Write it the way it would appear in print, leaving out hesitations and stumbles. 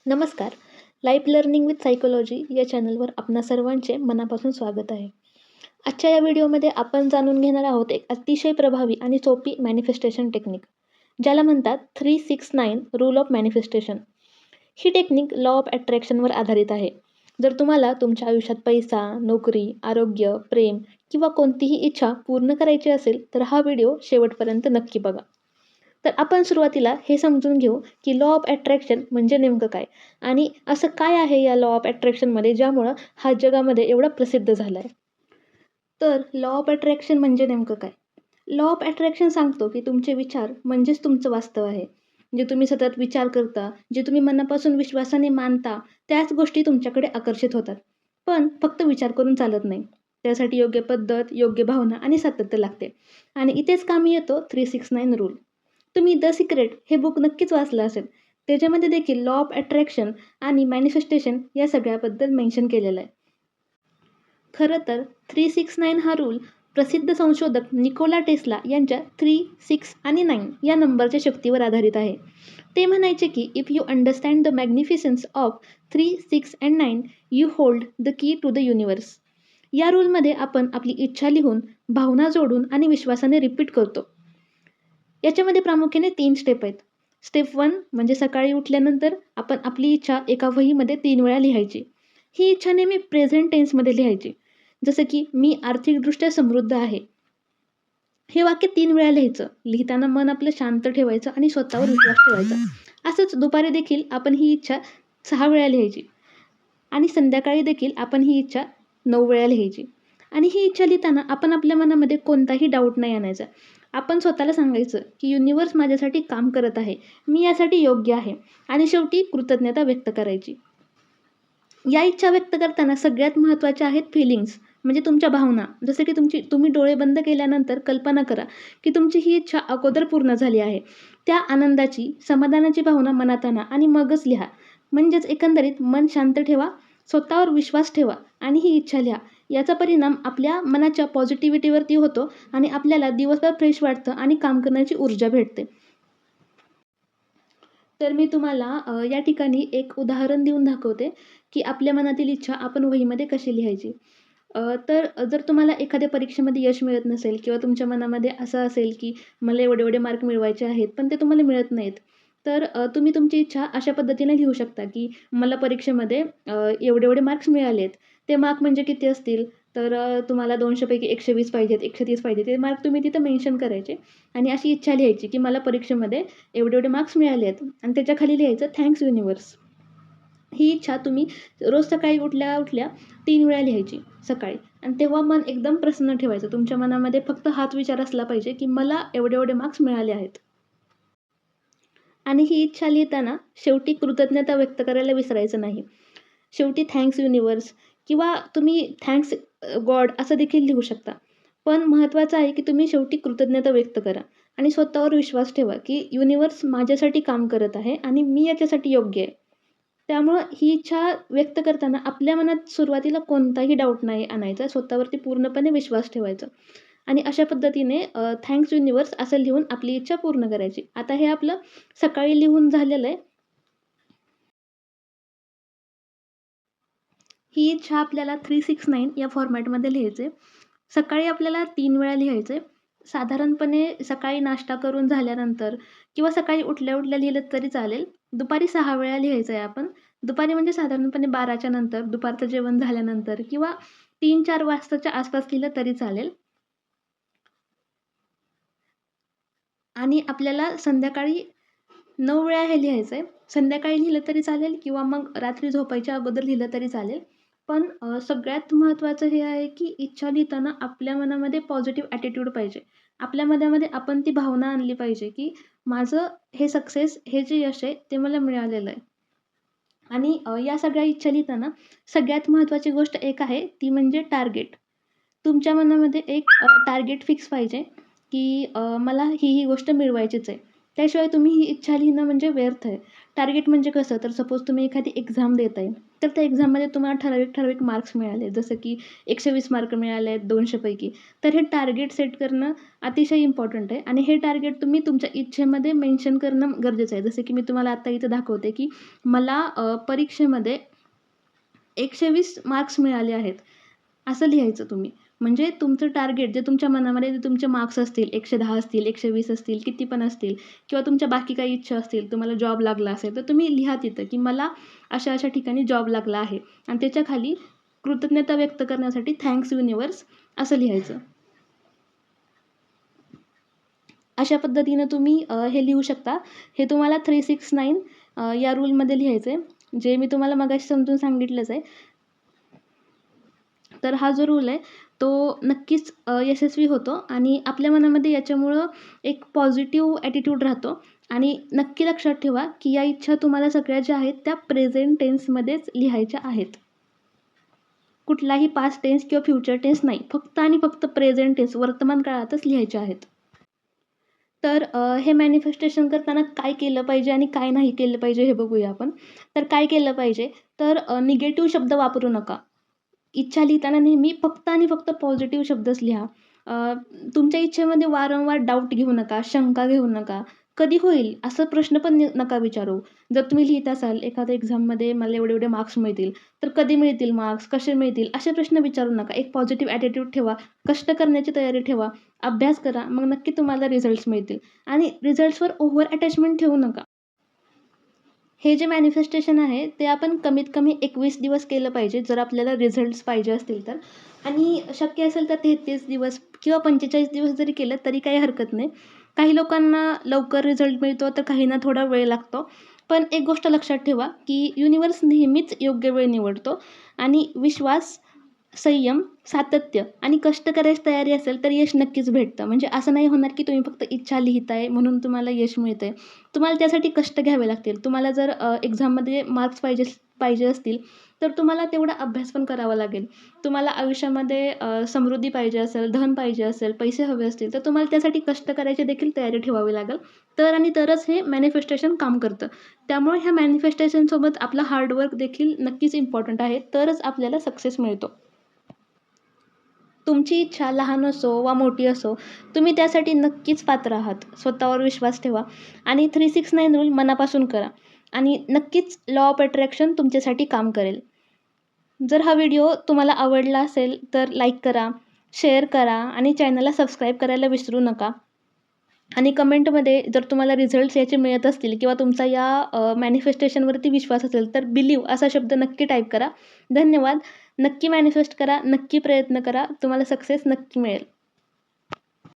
नमस्कार. Life learning with psychology या चॅनलवर आपणा सर्वांचे मनापासून स्वागत आहे. आजच्या या व्हिडिओमध्ये आपण जाणून घेणार आहोत एक अतिशय प्रभावी आणि सोपी मॅनिफेस्टेशन टेक्निक, ज्याला म्हणतात 369 रूल ऑफ मॅनिफेस्टेशन. ही टेक्निक लॉ ऑफ अट्रॅक्शनवर आधारित आहे. जर तुम्हाला तुमच्या आयुष्यात पैसा, नोकरी, आरोग्य, प्रेम किंवा कोणतीही इच्छा पूर्ण करायची असेल तर हा व्हिडिओ शेवटपर्यंत नक्की बघा. तर आपण सुरुवातीला हे समजून घेऊ की लॉ ऑफ अट्रॅक्शन म्हणजे नेमकं काय आणि असं काय आहे या लॉ ऑफ अट्रॅक्शनमध्ये ज्यामुळं हा जगामध्ये एवढा प्रसिद्ध झाला आहे. तर लॉ ऑफ अट्रॅक्शन म्हणजे नेमकं काय? लॉ ऑफ अट्रॅक्शन सांगतो की तुमचे विचार म्हणजेच तुमचं वास्तव आहे. जे तुम्ही सतत विचार करता, जे तुम्ही मनापासून विश्वासाने मानता, त्याच गोष्टी तुमच्याकडे आकर्षित होतात. पण फक्त विचार करून चालत नाही. त्यासाठी योग्य पद्धत, योग्य भावना आणि सातत्य लागते. आणि इथेच कामी येतो 369 रूल. तुम्ही द सिक्रेट हे बुक नक्कीच वाचलं असेल. त्याच्यामध्ये देखील लॉ ऑफ अट्रॅक्शन आणि मॅनिफेस्टेशन या सगळ्याबद्दल मेन्शन केलेलं आहे. खरं तर 369 हा रूल प्रसिद्ध संशोधक निकोला टेस्ला यांच्या 3, 6 आणि 9 या नंबरच्या शक्तीवर आधारित आहे. ते म्हणायचे की if you understand the magnificence of 3, 6 and 9 you hold the key to the universe. या रूलमध्ये आपण आपली इच्छा लिहून, भावना जोडून आणि विश्वासाने रिपीट करतो. याच्यामध्ये प्रामुख्याने 3 स्टेप आहेत. स्टेप 1 म्हणजे सकाळी उठल्यानंतर आपण आपली इच्छा एका वहीमध्ये 3 वेळा लिहायची. ही इच्छा नेहमी प्रेझेंट टेन्समध्ये लिहायची. जसं की मी आर्थिकदृष्ट्या समृद्ध आहे. हे वाक्य 3 वेळा लिहायचं. लिहिताना मन आपलं शांत ठेवायचं आणि स्वतःवर विश्वास ठेवायचा. असंच दुपारी देखील आपण ही इच्छा 6 वेळा लिहायची आणि संध्याकाळी देखील आपण ही इच्छा 9 वेळा लिहायची. आणि ही इच्छा लिहिताना आपण आपल्या मनामध्ये कोणताही डाऊट नाही आणायचा. आपण स्वतःला सांगायचं की युनिवर्स माझ्यासाठी काम करत आहे, मी यासाठी योग्य आहे आणि शेवटी कृतज्ञता व्यक्त करायची. या इच्छा व्यक्त करताना सगळ्यात महत्त्वाच्या आहेत फीलिंग्स, म्हणजे तुमच्या भावना. जसं की तुम्ही डोळे बंद केल्यानंतर कल्पना करा की तुमची ही इच्छा अगोदर पूर्ण झाली आहे. त्या आनंदाची, समाधानाची भावना मनात आणा आणि मगच लिहा. म्हणजेच एकंदरीत मन शांत ठेवा, स्वतःवर विश्वास ठेवा आणि ही इच्छा लिहा. याचा परिणाम आपल्या मनाच्या पॉझिटिव्हिटीवरती होतो आणि आपल्याला दिवसभर फ्रेश वाटतं आणि काम करण्याची ऊर्जा भेटते. तर मी तुम्हाला या ठिकाणी एक उदाहरण देऊन दाखवते की आपल्या मनातील इच्छा आपण वहीमध्ये कशी लिहायची. तर जर तुम्हाला एखाद्या परीक्षेमध्ये यश मिळत नसेल किंवा तुमच्या मनामध्ये असं असेल की मला एवढे-एवढे मार्क मिळवायचे आहेत, पण ते तुम्हाला मिळत नाहीत. तर तुम्ही तुमची इच्छा अशा पद्धतीने लिहू शकता की मला परीक्षेमध्ये एवढे-एवढे मार्क्स मिळालेत. ते मार्क म्हणजे किती असतील? तर तुम्हाला 200 पैकी 120 पाहिजेत, 130 पाहिजे. ते मार्क तुम्ही तिथं मेन्शन करायचे आणि अशी इच्छा लिहायची की मला परीक्षेमध्ये एवढे-एवढे मार्क्स मिळाले आहेत आणि त्याच्याखाली लिहायचं थँक्स युनिव्हर्स. ही इच्छा तुम्ही रोज सकाळी उठल्या-उठल्या 3 वेळा लिहायची सकाळी आणि तेव्हा मन एकदम प्रसन्न ठेवायचं. तुमच्या मनामध्ये फक्त हाच विचार असला पाहिजे की मला एवढे-एवढे मार्क्स मिळाले आहेत. आणि ही इच्छा लिहिताना शेवटी कृतज्ञता व्यक्त करायला विसरायचं नाही. शेवटी थँक्स युनिव्हर्स किंवा तुम्ही थँक्स गॉड असं देखील लिहू शकता. पण महत्त्वाचं आहे की तुम्ही शेवटी कृतज्ञता व्यक्त करा आणि स्वतःवर विश्वास ठेवा की युनिव्हर्स माझ्यासाठी काम करत आहे आणि मी याच्यासाठी योग्य आहे. त्यामुळं ही इच्छा व्यक्त करताना आपल्या मनात सुरुवातीला कोणताही डाऊट नाही आणायचा. स्वतःवरती पूर्णपणे विश्वास ठेवायचा आणि अशा पद्धतीने थँक्स युनिव्हर्स असं लिहून आपली इच्छा पूर्ण करायची. आता हे आपलं सकाळी लिहून झालेलं आहे. ही इच्छा आपल्याला 369 या फॉर्मॅटमध्ये लिहायचं आहे. सकाळी आपल्याला 3 वेळा लिहायचं आहे. साधारणपणे सकाळी नाश्ता करून झाल्यानंतर किंवा सकाळी उठल्या-उठल्या लिहिलं तरी चालेल. दुपारी 6 वेळा लिहायचं आहे आपण. दुपारी म्हणजे साधारणपणे 12च्या नंतर, दुपारचं जेवण झाल्यानंतर किंवा 3-4 वाजताच्या आसपास लिहिलं तरी चालेल. आणि आपल्याला संध्याकाळी 9 वेळा हे लिहायचं आहे. संध्याकाळी लिहिलं तरी चालेल किंवा मग रात्री झोपायच्या अगोदर लिहिलं तरी चालेल. पण सगळ्यात महत्त्वाचं हे आहे की इच्छा लिहिताना आपल्या मनामध्ये पॉझिटिव्ह ॲटिट्यूड पाहिजे. आपल्या मनामध्ये आपण ती भावना आणली पाहिजे की माझं हे सक्सेस, हे जे यश आहे ते मला मिळालेलं आहे. आणि या सगळ्या इच्छा लिहिताना सगळ्यात महत्त्वाची गोष्ट एक आहे ती म्हणजे टार्गेट. तुमच्या मनामध्ये एक टार्गेट फिक्स पाहिजे की मला ही गोष्ट मिळवायचीच आहे. त्याशिवाय तुम्ही ही इच्छा लिहिणं म्हणजे व्यर्थ आहे. टार्गेट म्हणजे कसं, तर सपोज तुम्ही एखादी एक्झाम देत आहे, तर त्या एक्झाममध्ये तुम्हाला ठराविक मार्क्स मिळाले, जसं की 120 मार्क मिळाले आहेत 200 पैकी. तर हे टार्गेट सेट करणं अतिशय इम्पॉर्टंट आहे आणि हे टार्गेट तुम्ही तुमच्या इच्छेमध्ये मेन्शन करणं गरजेचं आहे. जसं की मी तुम्हाला आता इथं दाखवते, की मला परीक्षेमध्ये 120 मार्क्स मिळाले आहेत, असं लिहायचं तुम्ही. म्हणजे तुमचं टार्गेट जे तुमच्या मनामध्ये जे तुमचे मार्क्स असतील, 110 असतील, 120 असतील, किती पण असतील किंवा तुमच्या बाकी काही इच्छा असतील, तुम्हाला जॉब लागला असेल, तर तुम्ही लिहा तिथं, की मला अशा-अशा ठिकाणी जॉब लागला आहे आणि त्याच्या खाली कृतज्ञता व्यक्त करण्यासाठी थँक्स युनिव्हर्स असं लिहायचं. अशा पद्धतीनं तुम्ही हे लिहू शकता. हे तुम्हाला 369 या रूलमध्ये लिहायचं आहे. जे मी तुम्हाला मगाशी समजून सांगितलंच आहे. तर हा जो रूल आहे, तो नक्कीच यशस्वी होतो आणि आपल्या मनामध्ये याच्यामुळं एक पॉझिटिव्ह ॲटिट्यूड राहतो आणि नक्की लक्षात ठेवा, की या इच्छा तुम्हाला सगळ्या ज्या आहेत, त्या प्रेझेंट टेन्समध्येच लिहायच्या आहेत. कुठलाही पास्ट टेन्स किंवा फ्युचर टेन्स नाही. फक्त आणि फक्त प्रेझेंट टेन्स वर्तमान काळातच लिहायच्या आहेत. तर हे मॅनिफेस्टेशन करताना काय केलं पाहिजे आणि काय नाही केलं पाहिजे हे बघूया आपण. तर काय केलं पाहिजे, तर निगेटिव्ह शब्द वापरू नका. इच्छा लिहिताना नेहमी फक्त आणि फक्त पॉझिटिव्ह शब्दच लिहा. तुमच्या इच्छेमध्ये वारंवार डाऊट घेऊ नका, शंका घेऊ नका. कधी होईल असा प्रश्न पण नका विचारू. जर तुम्ही लिहीत असाल एखाद्या एक्झाममध्ये मला एवढे-एवढे मार्क्स मिळतील, तर कधी मिळतील मार्क्स, कसे मिळतील, असे प्रश्न विचारू नका. एक पॉझिटिव्ह ॲटिट्यूड ठेवा, कष्ट करण्याची तयारी ठेवा, अभ्यास करा, मग नक्की तुम्हाला रिझल्ट्स मिळतील आणि रिझल्ट्सवर ओव्हर अटॅचमेंट ठेवू नका. हे जे मॅनिफेस्टेशन आहे, ते आपण कमीत कमी 21 दिवस केलं पाहिजे, जर आपल्याला रिझल्ट्स पाहिजे असतील तर. आणि शक्य असेल तर 33 दिवस किंवा 45 दिवस जरी केलं तरी काही हरकत नाही. काही लोकांना लवकर रिझल्ट मिळतो, तर काहींना थोडा वेळ लागतो. पण एक गोष्ट लक्षात ठेवा, की युनिव्हर्स नेहमीच योग्य वेळ निवडतो आणि विश्वास, संयम, सातत्य आणि कष्ट करायची तयारी असेल, तर यश नक्कीच भेटतं. म्हणजे असं नाही होणार, की तुम्ही फक्त इच्छा लिहिताय म्हणून तुम्हाला यश मिळतंय. तुम्हाला त्यासाठी कष्ट घ्यावे लागतील. तुम्हाला जर एक्झाममध्ये मार्क्स पाहिजे पाहिजे असतील, तर तुम्हाला तेवढा अभ्यास पण करावा लागेल. तुम्हाला आयुष्यामध्ये समृद्धी पाहिजे असेल, धन पाहिजे असेल, पैसे हवे असतील, तर तुम्हाला त्यासाठी कष्ट करायची देखील तयारी ठेवावी लागेल. तर आणि तरच हे मॅनिफेस्टेशन काम करतं. त्यामुळे ह्या मॅनिफेस्टेशनसोबत आपलं हार्ड देखील नक्कीच इम्पॉर्टंट आहे. तरच आपल्याला सक्सेस मिळतो. तुमची इच्छा लहान असो वा मोठी असो, तुम्ही त्यासाठी नक्कीच पात्र आहात. स्वतःवर विश्वास ठेवा आणि 369 रूल मनापासून करा आणि नक्कीच लॉ ऑफ अट्रॅक्शन तुमच्यासाठी काम करेल. जर हा व्हिडिओ तुम्हाला आवडला असेल, तर लाईक करा, शेअर करा आणि चॅनलला सबस्क्राईब करायला विसरू नका. आणि कमेंटमध्ये जर तुम्हाला रिझल्ट्स याचे मिळत असतील किंवा तुमचा या मॅनिफेस्टेशनवरती विश्वास असेल, तर बिलीव्ह असा शब्द नक्की टाईप करा. धन्यवाद. नक्की मॅनिफेस्ट करा, नक्की प्रयत्न करा. तुम्हाला सक्सेस नक्की मिळेल.